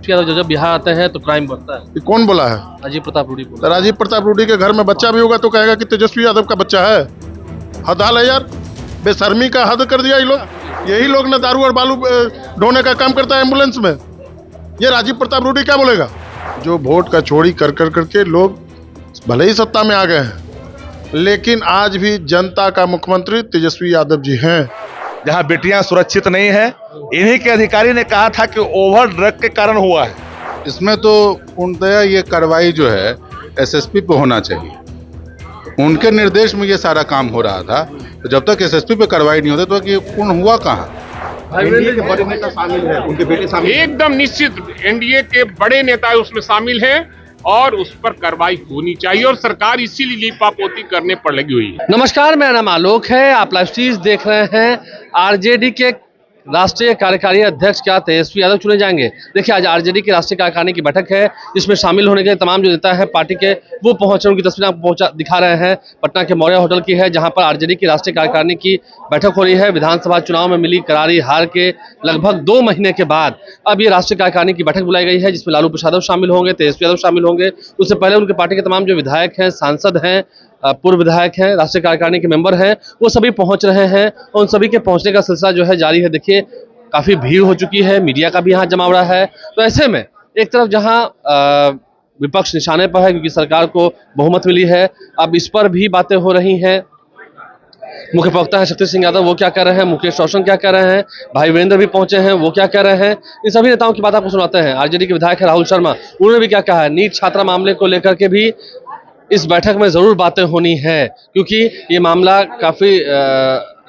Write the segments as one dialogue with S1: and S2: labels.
S1: यादव जब बिहार आते हैं तो क्राइम बढ़ता है।
S2: ये कौन बोला है?
S1: राजीव प्रताप रूडी बोला।
S2: तो राजीव प्रताप रूडी के घर में बच्चा भी होगा तो कहेगा कि तेजस्वी यादव का बच्चा है। हद हाल है यार, बेशर्मी का हद कर दिया ये लोग। यही लोग ना दारू और बालू ढोने का काम करता है एम्बुलेंस में। ये राजीव प्रताप रूडी क्या बोलेगा? जो वोट का चोरी कर करके लोग भले ही सत्ता में आ गए हैं, लेकिन आज भी जनता का मुख्यमंत्री तेजस्वी यादव जी हैं।
S3: जहां बेटियां सुरक्षित नहीं है, इन्हीं के अधिकारी ने कहा था कि ओवर ड्रग के कारण हुआ है।
S4: इसमें तो पूर्णतया ये कार्रवाई जो है एसएसपी पे होना चाहिए। उनके निर्देश में ये सारा काम हो रहा था, तो जब तक एसएसपी पे कार्रवाई नहीं होती तो ये पूर्ण हुआ कहाँ?
S2: एनडीए के बड़े नेता शामिल है, उनके बेटे शामिल हैं।
S5: एकदम निश्चित एनडीए के बड़े नेता उसमें शामिल हैं और उस पर कार्रवाई होनी चाहिए और सरकार इसीलिए लीपापोती करने पर लगी हुई है।
S1: नमस्कार, मेरा नाम आलोक है। आप लाइव स्ट्रीम देख रहे हैं। आरजेडी के राष्ट्रीय कार्यकारी अध्यक्ष क्या तेजस्वी यादव चुने जाएंगे? देखिए, आज आरजेडी की राष्ट्रीय कार्यकारिणी की बैठक है, जिसमें शामिल होने के लिए तमाम जो नेता है पार्टी के वो पहुंचे। उनकी तस्वीरें आपको दिखा रहे हैं। पटना के मौर्य होटल की है, जहां पर आरजेडी की राष्ट्रीय कार्यकारिणी की बैठक हो रही है। विधानसभा चुनाव में मिली करारी हार के लगभग 2 महीने के बाद अब ये राष्ट्रीय कार्यकारिणी की बैठक बुलाई गई है, जिसमें लालू प्रसाद शामिल होंगे, तेजस्वी यादव शामिल होंगे। उससे पहले उनके पार्टी के तमाम जो विधायक हैं, सांसद हैं, पूर्व विधायक हैं, राष्ट्रीय कार्यकारिणी के मेंबर हैं, वो सभी पहुंच रहे हैं। और उन सभी के पहुंचने का सिलसिला जो है जारी है। देखिए, काफी भीड़ हो चुकी है, मीडिया का भी यहाँ जमावड़ा है। तो ऐसे में एक तरफ जहाँ विपक्ष निशाने पर है क्योंकि सरकार को बहुमत मिली है, अब इस पर भी बातें हो रही हैं। मुख्य प्रवक्ता है शक्ति सिंह यादव, वो क्या कह रहे हैं, मुकेश रोशन क्या कह रहे हैं, भाई वीरेंद्र भी पहुंचे हैं, वो क्या कह रहे हैं, इन सभी नेताओं की बात आपको सुनाते हैं। आरजेडी के विधायक है राहुल शर्मा, उन्होंने भी क्या कहा है। नीट छात्रा मामले को लेकर के भी इस बैठक में जरूर बातें होनी है, क्योंकि ये मामला काफी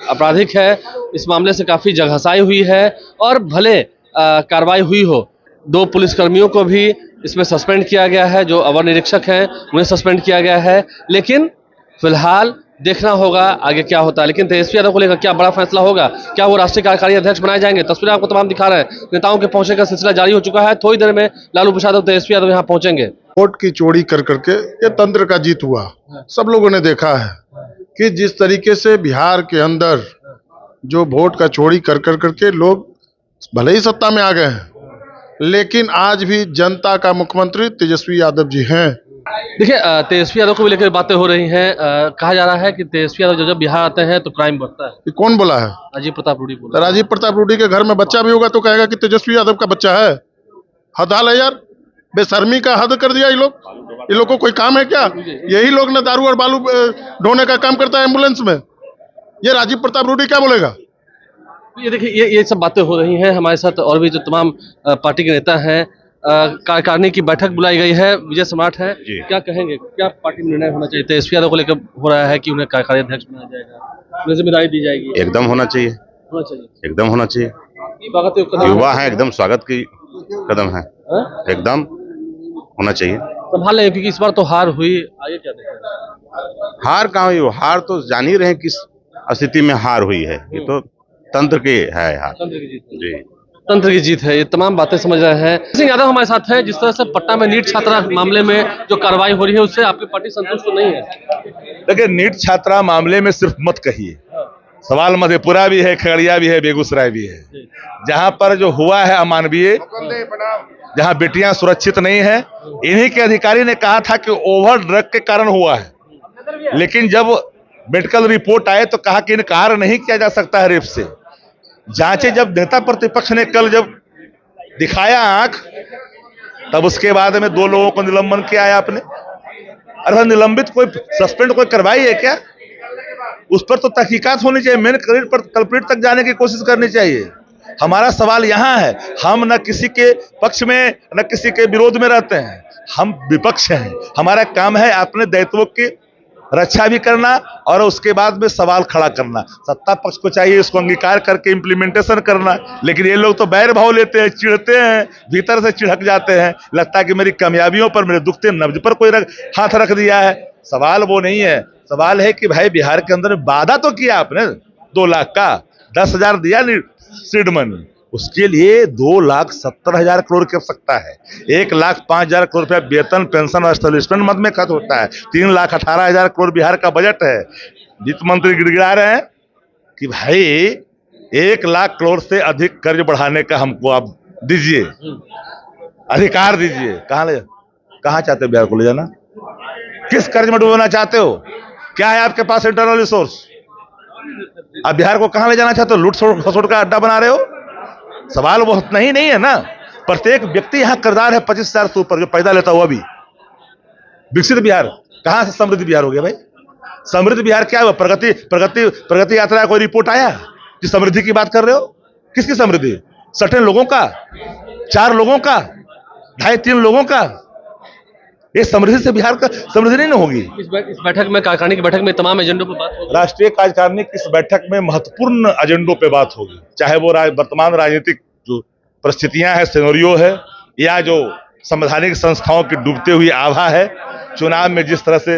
S1: आपराधिक है। इस मामले से काफी जगहसाई हुई है और भले कार्रवाई हुई हो, 2 पुलिसकर्मियों को भी इसमें सस्पेंड किया गया है, जो अवर निरीक्षक हैं उन्हें सस्पेंड किया गया है। लेकिन फिलहाल देखना होगा आगे क्या होता है। लेकिन तेजस्वी यादव को लेकर क्या बड़ा फैसला होगा? क्या वो राष्ट्रीय कार्यकारी अध्यक्ष बनाए जाएंगे? तस्वीरें आपको तमाम दिखा रहे हैं। नेताओं के पहुंचने का सिलसिला जारी हो चुका है। थोड़ी देर में लालू प्रसाद और तेजस्वी यादव यहाँ पहुंचेंगे।
S2: वोट की चोरी कर करके ये तंत्र का जीत हुआ। सब लोगों ने देखा है कि जिस तरीके से बिहार के अंदर जो वोट का चोरी कर करके लोग भले ही सत्ता में आ गए हैं, लेकिन आज भी जनता का मुख्यमंत्री तेजस्वी यादव जी हैं।
S1: देखिए, तेजस्वी यादव को भी लेकर बातें हो रही हैं। कहा जा रहा है कि तेजस्वी यादव जब बिहार आते हैं तो क्राइम बढ़ता है।
S2: ये कौन बोला है?
S1: राजीव प्रताप रूडी
S2: तो
S1: बोला।
S2: राजीव प्रताप रूडी के घर में बच्चा भी होगा तो कहेगा कि तेजस्वी यादव का बच्चा है। हद हाल है यार, बेशर्मी का हद कर दिया ये लोग। ये लोग को कोई काम है क्या? यही लोग ना दारू और बालू ढोने का काम करता है एम्बुलेंस में। ये राजीव प्रताप रूडी क्या बोलेगा?
S1: ये देखिए, ये सब बातें हो रही हैं। हमारे साथ और भी जो तमाम पार्टी के नेता हैं। कार्यकारिणी की बैठक बुलाई गई है, विजय सम्राट है, क्या कहेंगे, क्या पार्टी में निर्णय होना चाहिए? तेजस्वी यादव को लेकर हो रहा है कि उन्हें कार्यकारी अध्यक्ष बनाया जाएगा, उन्हें जिम्मेदारी दी जाएगी?
S4: एकदम होना चाहिए,
S1: होना चाहिए,
S4: एकदम होना चाहिए।
S1: स्वागत है।
S4: युवा है, एकदम स्वागत की कदम है, एकदम होना चाहिए।
S1: संभाल लेंगे क्योंकि इस बार तो हार हुई, आगे क्या देखेंगे?
S4: हार कहाँ हुई? हार तो जान ही रहे हैं किस स्थिति में हार हुई है। ये तो तंत्र की है हार।
S1: तंत्र की जीत
S4: जी,
S1: तंत्र की जीत है। ये तमाम बातें समझ रहे हैं। सिंह यादव हमारे साथ है। जिस तरह से पटना में नीट छात्रा मामले में जो कार्रवाई हो रही है, उससे आपकी पार्टी संतुष्ट तो नहीं है?
S3: देखिए, नीट छात्रा मामले में सिर्फ मत कहिए, सवाल मधेपुरा भी है, खगड़िया भी है, बेगूसराय भी है। जहां पर जो हुआ है अमानवीय, जहां बेटियां सुरक्षित नहीं है, इन्हीं के अधिकारी ने कहा था कि ओवर ड्रग के कारण हुआ है। लेकिन जब मेडिकल रिपोर्ट आए तो कहा कि इनकार नहीं किया जा सकता है रेप से। जांचे जब नेता प्रतिपक्ष ने कल जब दिखाया आंख, तब उसके बाद में 2 लोगों को निलंबन किया है आपने। अरे निलंबित कोई सस्पेंड कोई कार्रवाई है क्या? उस पर तो तहकीकात होनी चाहिए, मेन कल्प्रिट तक जाने की कोशिश करनी चाहिए। हमारा सवाल यहाँ है, हम न किसी के पक्ष में न किसी के विरोध में रहते हैं, हम विपक्ष हैं। हमारा काम है अपने दायित्वों की रक्षा भी करना और उसके बाद में सवाल खड़ा करना। सत्ता पक्ष को चाहिए इसको अंगीकार करके इम्प्लीमेंटेशन करना। लेकिन ये लोग तो बैर भाव लेते हैं, चिढ़ते हैं, भीतर से चिढ़क जाते हैं। लगता है कि मेरी कामयाबियों पर, मेरे दुखते नब्ज पर कोई हाथ रख दिया है। सवाल वो नहीं है। सवाल है कि भाई बिहार के अंदर वादा तो किया आपने 2 लाख का, 10,000 दिया सीड मनी, उसके लिए 2,70,000 करोड़ की आवश्यकता है। 1,05,000 करोड़ रुपया वेतन, पेंशन और एस्टेब्लिशमेंट मद में खर्च होता है। 3,18,000 करोड़ बिहार का बजट है। वित्त मंत्री गिड़गिड़ा रहे हैं कि भाई 1 लाख करोड़ से अधिक कर्ज बढ़ाने का हमको आप दीजिए। अधिकार दीजिए। कहाँ चाहते हो बिहार को ले जाना? किस कर्ज में डूबना चाहते हो? क्या है आपके पास इंटरनल रिसोर्स? आप बिहार को कहां ले जाना चाहते हो? लूट खसोट का अड्डा बना रहे हो? सवाल वो नहीं है ना। प्रत्येक व्यक्ति यहां किरदार है 25,000 से ऊपर जो पैदा लेता हुआ भी। विकसित बिहार कहां से समृद्ध बिहार हो गया भाई? समृद्ध बिहार क्या हुआ? प्रगति यात्रा का कोई रिपोर्ट आया कि समृद्धि की बात कर रहे हो? किसकी समृद्धि? 60 लोगों का, 4 लोगों का, 2.5-3 लोगों का? ये समृद्धि से बिहार का समृद्धि नहीं होगी।
S1: इस बैठक में, कार्यकारिणी की बैठक में तमाम एजेंडों पर बात होगी।
S3: राष्ट्रीय कार्यकारिणी की इस बैठक में महत्वपूर्ण एजेंडों पे बात होगी, चाहे वो वर्तमान राजनीतिक जो परिस्थितियां हैं, सिनेरियो है, या जो संवैधानिक संस्थाओं की डूबते हुई आभा है, चुनाव में जिस तरह से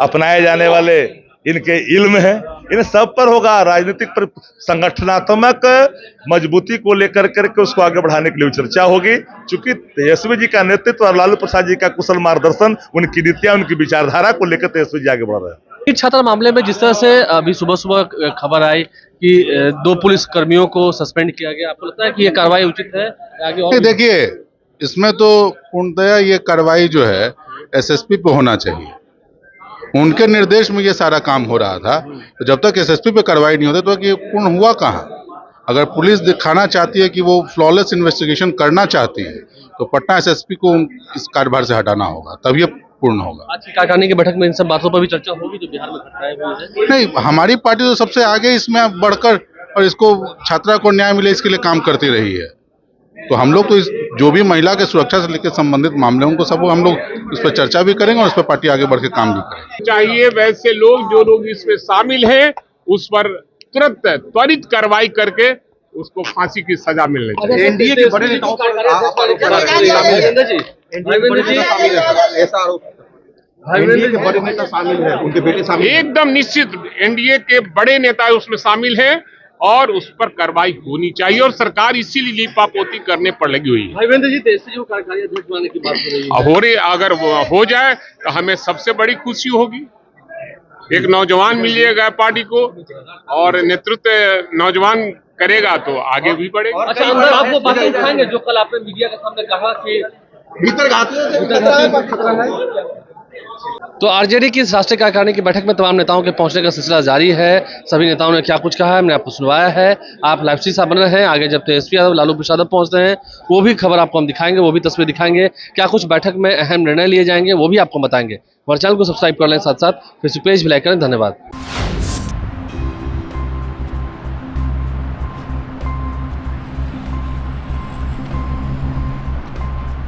S3: अपनाए जाने वाले इनके इल्म है, इन सब पर होगा। राजनीतिक पर संगठनात्मक मजबूती को लेकर करके उसको आगे बढ़ाने के लिए चर्चा होगी। चूंकि तेजस्वी जी का नेतृत्व और लालू प्रसाद जी का कुशल मार्गदर्शन, उनकी नीतियां, उनकी विचारधारा को लेकर तेजस्वी जी आगे बढ़ रहे हैं।
S1: नीट छात्रा मामले में जिस तरह से अभी सुबह खबर आई कि 2 पुलिस कर्मियों को सस्पेंड किया गया, आपको लगता है कि ये कार्रवाई उचित है? आगे और
S4: देखिए, इसमें तो पूर्णतया ये कार्रवाई जो है एसएसपी पे होना चाहिए। उनके निर्देश में ये सारा काम हो रहा था। तो जब तक एसएसपी पे कार्रवाई नहीं होती तो ये पूर्ण हुआ कहाँ? अगर पुलिस दिखाना चाहती है कि वो फ्लॉलेस इन्वेस्टिगेशन करना चाहती है तो पटना एसएसपी को इस कार्यभार से हटाना होगा, तब ये पूर्ण होगा।
S1: आज की कार्यकारिणी की बैठक में इन सब बातों पर भी चर्चा होगी जो बिहार में घटनाएं हुई है।
S4: नहीं, हमारी पार्टी तो सबसे आगे इसमें बढ़कर और इसको छात्रा को न्याय मिले इसके लिए काम करती रही है। तो हम लोग तो इस जो भी महिला के सुरक्षा से लेकर संबंधित मामले उनको सब हम लोग इस पर चर्चा भी करेंगे और इस पर पार्टी आगे बढ़ के काम भी करेंगे।
S5: चाहिए वैसे लोग जो लोग इसमें शामिल हैं उस पर तुरंत त्वरित कार्रवाई करके उसको फांसी की सजा मिलनी चाहिए।
S6: एनडीए के बड़े नेताओं एनडीए के बड़े नेता शामिल है, उनके बेटे शामिल हैं।
S5: एकदम निश्चित एनडीए के बड़े नेता उसमें शामिल हैं और उस पर कार्रवाई होनी चाहिए और सरकार इसीलिए लीपापोती करने पर लगी हुई है।
S1: भाईवेंद्र जी, तेजस्वी जी को कार्यकारी अध्यक्ष बनाने की बात हो रही है।
S5: अगर वो हो जाए तो हमें सबसे बड़ी खुशी होगी। एक नौजवान मिलेगा पार्टी को और नेतृत्व नौजवान करेगा तो आगे भी बढ़ेगा।
S1: अच्छा, अंदर आप वो बातें उठाएंगे जो कल आपने मीडिया के सामने कहा कि
S6: भीतर
S1: तो आरजेडी की इस राष्ट्रीय कार्यकारिणी की बैठक में तमाम नेताओं के पहुंचने का सिलसिला जारी है। सभी नेताओं ने क्या कुछ कहा है हमने आपको सुनवाया है। आप लाइव स्ट्रीम साथ बन रहे हैं। आगे जब तेजस्वी यादव, लालू प्रसाद पहुंचते हैं वो भी खबर आपको हम दिखाएंगे, वो भी तस्वीर दिखाएंगे। क्या कुछ बैठक में अहम निर्णय लिए जाएंगे वो भी आपको बताएंगे। हमारे चैनल को सब्सक्राइब कर लें, साथ साथ फेसबुक पेज भी लाइक करें। धन्यवाद।